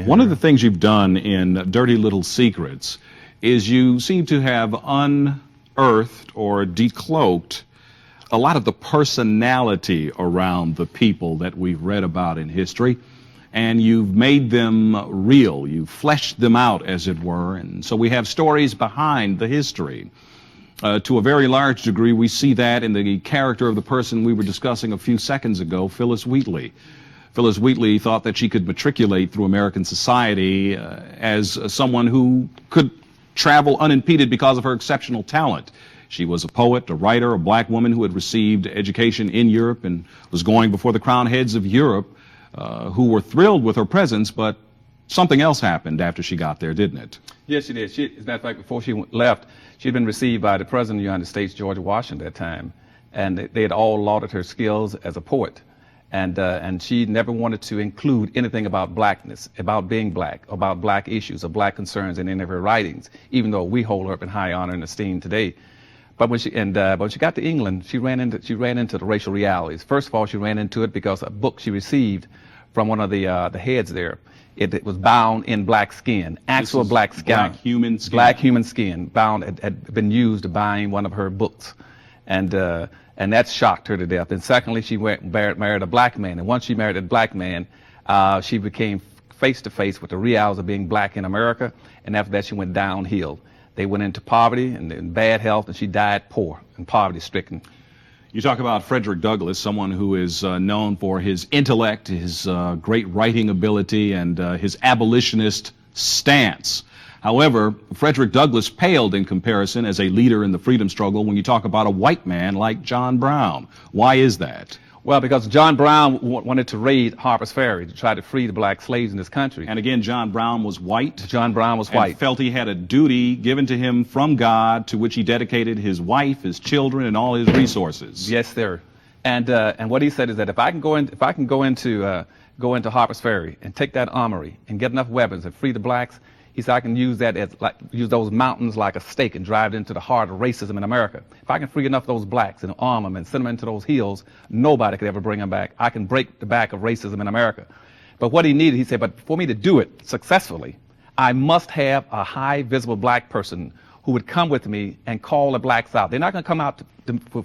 One of the things you've done in Dirty Little Secrets is you seem to have unearthed or decloaked a lot of the personality around the people that we've read about in history, and you've made them real. You've fleshed them out, as it were, and so we have stories behind the history. To a very large degree, we see that in the character of the person we were discussing a few seconds ago, Phyllis Wheatley. Phyllis Wheatley thought that she could matriculate through American society as someone who could travel unimpeded because of her exceptional talent. She was a poet, a writer, a black woman who had received education in Europe and was going before the crowned heads of Europe, who were thrilled with her presence, but something else happened after she got there, didn't it? Yes, she did. As a matter of fact, before she left, she had been received by the President of the United States, George Washington, at that time, and they had all lauded her skills as a poet. And she never wanted to include anything about blackness, about being black, about black issues or black concerns in any of her writings, even though we hold her up in high honor and esteem today. But when she got to England, she ran into the racial realities. First of all, she ran into it because a book she received from one of the heads there. It was bound in black skin, actual black skin. Black human skin. Black human skin, bound, had been used to bind one of her books. And that shocked her to death. And secondly, she married a black man. And once she married a black man, she became face to face with the realities of being black in America. And after that, she went downhill. They went into poverty and bad health, and she died poor and poverty-stricken. You talk about Frederick Douglass, someone who is known for his intellect, his great writing ability, and his abolitionist stance. However, Frederick Douglass paled in comparison as a leader in the freedom struggle when you talk about a white man like John Brown. Why is that? Well, because John Brown wanted to raid Harper's Ferry to try to free the black slaves in this country. And again, John Brown was white. John Brown was white. And felt he had a duty given to him from God to which he dedicated his wife, his children, and all his resources. Yes, sir. And what he said is that if I can go into Harper's Ferry and take that armory and get enough weapons and free the blacks, he said I can use that use those mountains like a stake and drive it into the heart of racism in America. If I can free enough of those blacks and arm them and send them into those hills, nobody could ever bring them back. I can break the back of racism in America. But what he needed, he said, but for me to do it successfully, I must have a high visible black person who would come with me and call the blacks out. They're not going to come out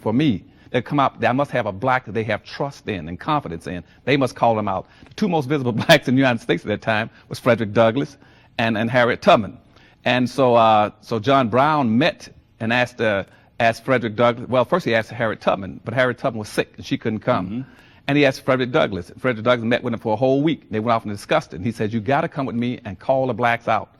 for me. They come out. I must have a black that they have trust in and confidence in. They must call them out. The two most visible blacks in the United States at that time was Frederick Douglass and Harriet Tubman. And so John Brown met and asked Frederick Douglass. Well, first he asked Harriet Tubman, but Harriet Tubman was sick and she couldn't come. Mm-hmm. And he asked Frederick Douglass. Frederick Douglass met with him for a whole week. They went off and discussed it. And he said, "You got to come with me and call the blacks out."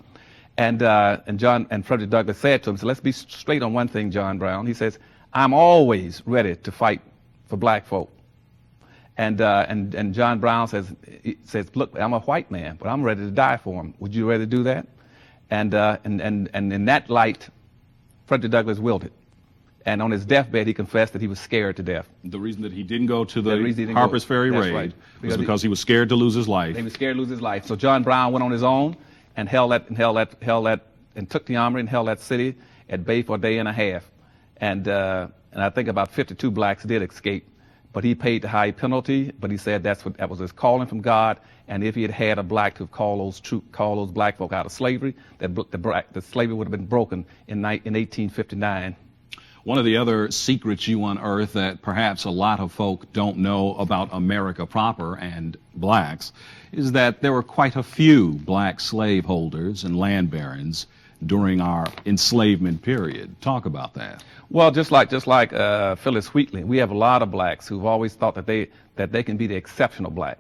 And Frederick Douglass said to him, "So let's be straight on one thing, John Brown." He says, "I'm always ready to fight for black folk." And John Brown says, "Look, I'm a white man, but I'm ready to die for him. Would you rather do that?" And in that light, Frederick Douglass willed it. And on his deathbed, he confessed that he was scared to death. The reason that he didn't go to the Harper's Ferry raid was because he was scared to lose his life. He was scared to lose his life. So John Brown went on his own and took the armory and held that city at bay for a day and a half. And I think about 52 blacks did escape. But he paid the high penalty. But he said that was his calling from God. And if he had had a black to call those black folk out of slavery, the slavery would have been broken in 1859. One of the other secrets you unearth that perhaps a lot of folk don't know about America proper and blacks is that there were quite a few black slaveholders and land barons during our enslavement period. Talk about that. Well, just like Phyllis Wheatley, we have a lot of blacks who've always thought that they can be the exceptional black,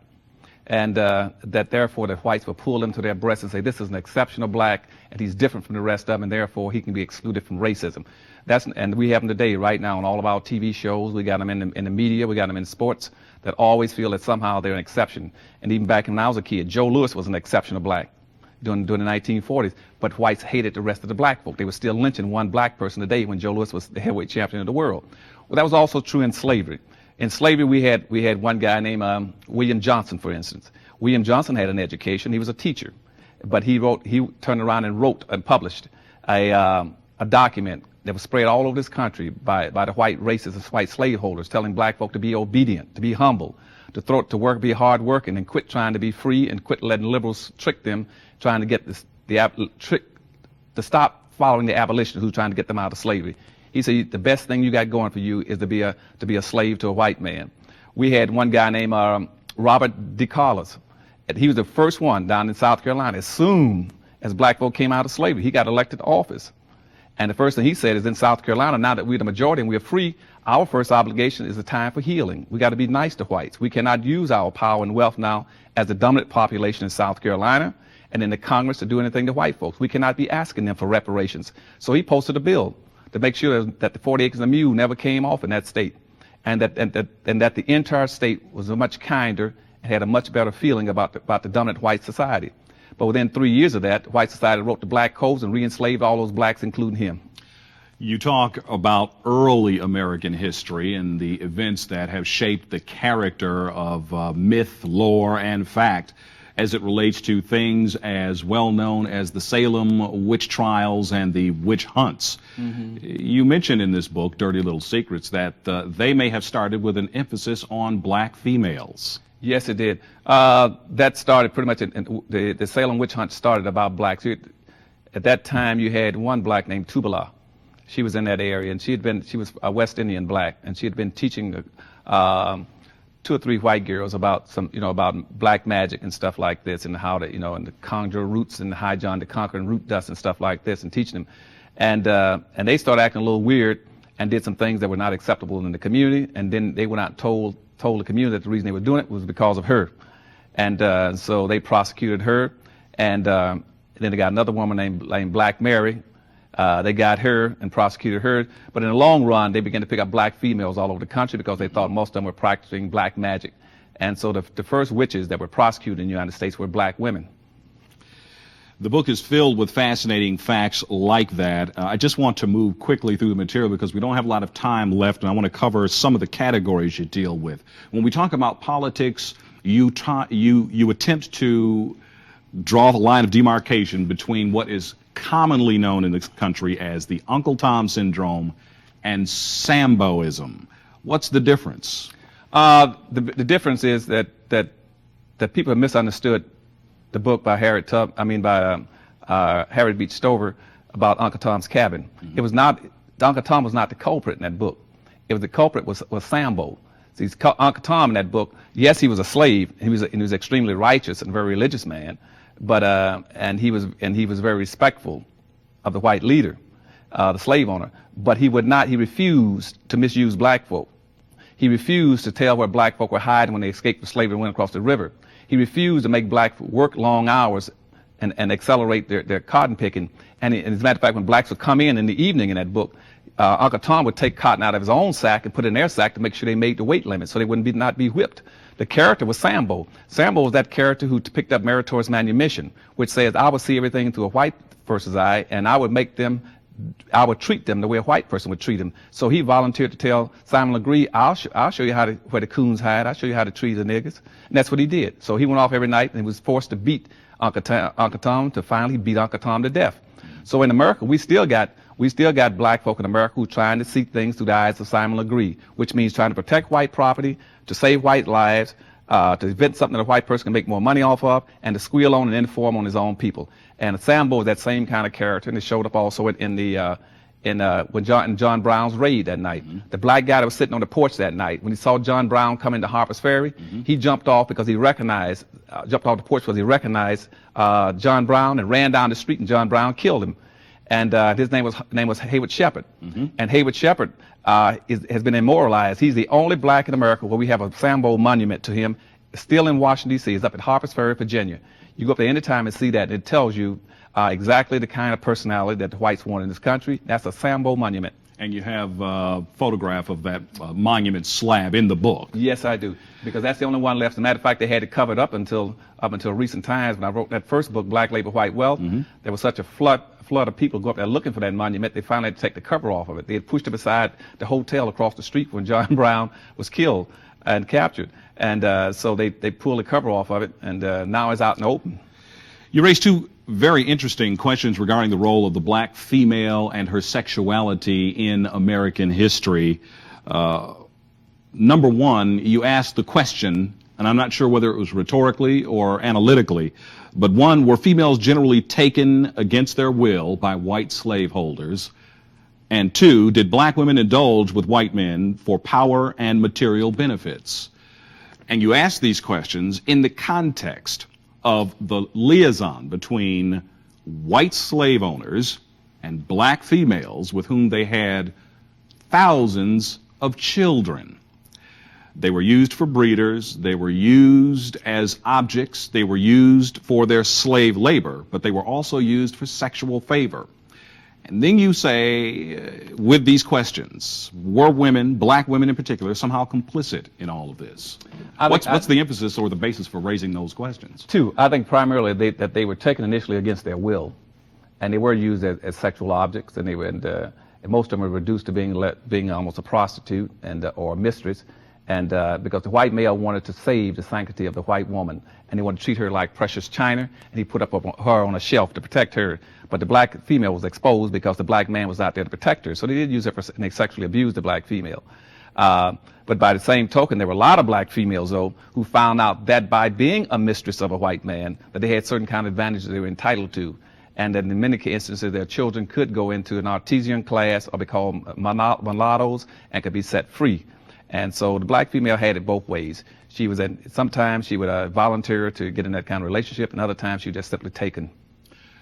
and that therefore the whites will pull them to their breasts and say this is an exceptional black and he's different from the rest of them, and therefore he can be excluded from racism. And we have them today, right now, on all of our TV shows. We got them in the media. We got them in sports that always feel that somehow they're an exception. And even back when I was a kid, Joe Louis was an exceptional black during the 1940s, but whites hated the rest of the black folk. They were still lynching one black person a day when Joe Louis was the heavyweight champion of the world. Well, that was also true in slavery. In slavery, we had one guy named William Johnson, for instance. William Johnson had an education. He was a teacher, but he turned around and wrote and published a document that was spread all over this country by the white racists, white slaveholders, telling black folk to be obedient, to be humble, to work, be hard working, and quit trying to be free, and quit letting liberals trick them, trying to get to stop following the abolitionists who's trying to get them out of slavery. He said the best thing you got going for you is to be a slave to a white man. We had one guy named Robert DeCarlos. He was the first one down in South Carolina. As soon as black folk came out of slavery, he got elected to office. And the first thing he said is, in South Carolina, now that we're the majority and we're free, our first obligation is a time for healing. We got to be nice to whites. We cannot use our power and wealth now as the dominant population in South Carolina and in the Congress to do anything to white folks. We cannot be asking them for reparations. So he posted a bill to make sure that the 40 acres of mule never came off in that state, and that the entire state was much kinder and had a much better feeling about the dominant white society. But within 3 years of that, white society wrote the black codes and re-enslaved all those blacks, including him. You talk about early American history and the events that have shaped the character of myth, lore, and fact as it relates to things as well known as the Salem witch trials and the witch hunts. You mentioned in this book, Dirty Little Secrets, that they may have started with an emphasis on black females. Yes, it did. That started pretty much, the Salem witch hunt started about blacks. At that time, you had one black named Tubala. She was in that area, and she was a West Indian black, and she had been teaching 2 or 3 white girls about about black magic and stuff like this, and how to, and the conjure roots and the High John the Conqueror and root dust and stuff like this, and teaching them. And they started acting a little weird and did some things that were not acceptable in the community, and then they went out and told the community that the reason they were doing it was because of her. And so they prosecuted her, and then they got another woman named Black Mary. They got her and prosecuted her, but in the long run, they began to pick up black females all over the country because they thought most of them were practicing black magic. And so the first witches that were prosecuted in the United States were black women. The book is filled with fascinating facts like that. I just want to move quickly through the material because we don't have a lot of time left, and I want to cover some of the categories you deal with. When we talk about politics, you attempt to draw the line of demarcation between what is commonly known in this country as the Uncle Tom syndrome and Samboism. What's the difference? The difference is that people have misunderstood the book by Harriet Beach Stover about Uncle Tom's Cabin. It was not, Uncle Tom was not the culprit in that book. The culprit was Sambo. See, Uncle Tom in that book, yes, he was a slave. He was extremely righteous and very religious man. But and he was very respectful of the white leader, the slave owner. But he refused to misuse black folk. He refused to tell where black folk were hiding when they escaped from slavery and went across the river. He refused to make black folk work long hours and accelerate their cotton picking. And as a matter of fact, when blacks would come in the evening in that book, Uncle Tom would take cotton out of his own sack and put it in their sack to make sure they made the weight limit so they wouldn't not be whipped. The character was Sambo. Sambo was that character who picked up meritorious manumission, which says, I would see everything through a white person's eye, and I would treat them the way a white person would treat them. So he volunteered to tell Simon Legree, I'll show you where the coons hide. I'll show you how to treat the niggas. And that's what he did. So he went off every night and he was forced to beat Uncle Tom to finally beat Uncle Tom to death. So in America, we still got black folk in America who are trying to see things through the eyes of Simon Legree, which means trying to protect white property, to save white lives, to invent something that a white person can make more money off of, and to squeal on and inform on his own people. And Sambo is that same kind of character, and it showed up also when John Brown's raid that night. The black guy that was sitting on the porch that night, when he saw John Brown come into Harper's Ferry, he jumped off because he recognized, jumped off the porch because he recognized John Brown and ran down the street, and John Brown killed him. And his name was Hayward Shepherd. And Hayward Shepherd has been immortalized. He's the only black in America where we have a Sambo monument to him, still in Washington, D.C. It's up at Harper's Ferry, Virginia. You go up there anytime and see that, and it tells you exactly the kind of personality that the whites want in this country. That's a Sambo monument. And you have a photograph of that monument slab in the book. Yes, I do, because that's the only one left. As a matter of fact, they had it covered up until recent times. When I wrote that first book, Black Labor, White Wealth, there was such a flood of people go up there looking for that monument, they finally had to take the cover off of it. They had pushed it beside the hotel across the street when John Brown was killed and captured. And so they pulled the cover off of it, and now it's out in the open. You raised two very interesting questions regarding the role of the black female and her sexuality in American history. number one, you asked the question, and I'm not sure whether it was rhetorically or analytically, but one, were females generally taken against their will by white slaveholders? And two, did black women indulge with white men for power and material benefits? And you ask these questions in the context of the liaison between white slave owners and black females with whom they had thousands of children. They were used for breeders, they were used as objects, they were used for their slave labor, but they were also used for sexual favor. And then you say, with these questions, were women, black women in particular, somehow complicit in all of this? What's the emphasis or the basis for raising those questions? Two, I think primarily that they were taken initially against their will, and they were used as sexual objects, and and most of them were reduced to being almost a prostitute or a mistress, and because the white male wanted to save the sanctity of the white woman, and he wanted to treat her like precious china, and he put her on a shelf to protect her. But the black female was exposed because the black man was out there to protect her, so they did use her and they sexually abused the black female. But by the same token, there were a lot of black females, though, who found out that by being a mistress of a white man, that they had certain kind of advantages they were entitled to, and that in many instances their children could go into an artisan class or be called mulattoes and could be set free. And so the black female had it both ways. Sometimes she would volunteer to get in that kind of relationship, and other times she was just simply taken.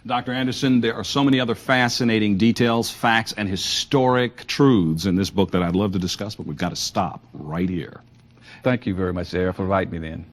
Dr. Anderson, there are so many other fascinating details, facts, and historic truths in this book that I'd love to discuss, but we've got to stop right here. Thank you very much, Sarah, for inviting me in.